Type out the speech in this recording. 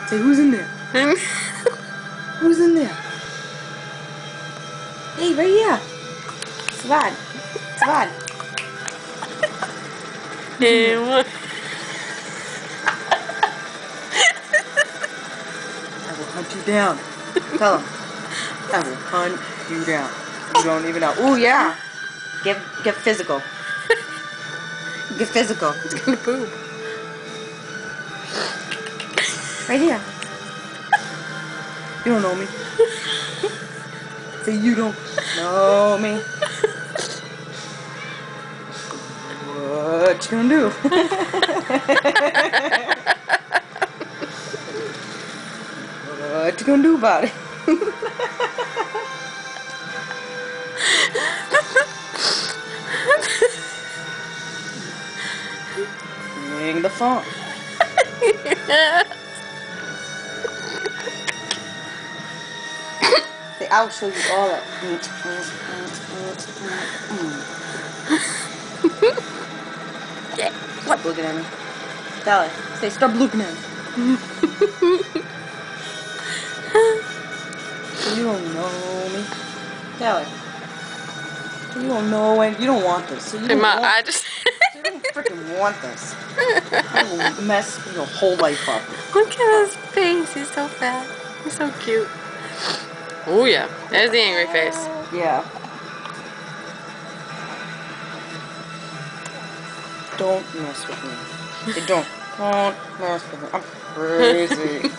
Say, who's in there? Who's in there? Hey, right here. Slide. Slide. What? I will hunt you down. Tell him. I will hunt you down. You don't even know. Ooh, yeah. Get physical. Get physical. It's gonna poop. Right here. You don't know me. Say you don't know me. What you gonna do? What you gonna do about it? Sing the song. Say, I'll show you all that. Stop looking at me. Tell her. Say, stop looking at me. You don't know me. Tell her. You don't know and you don't want this. So you don't want I just. you don't freaking want this. I will mess your whole life up. Look at his face. He's so fat. He's so cute. Oh yeah, there's the angry face. Yeah. Don't mess with me. Say, don't mess with me. I'm crazy.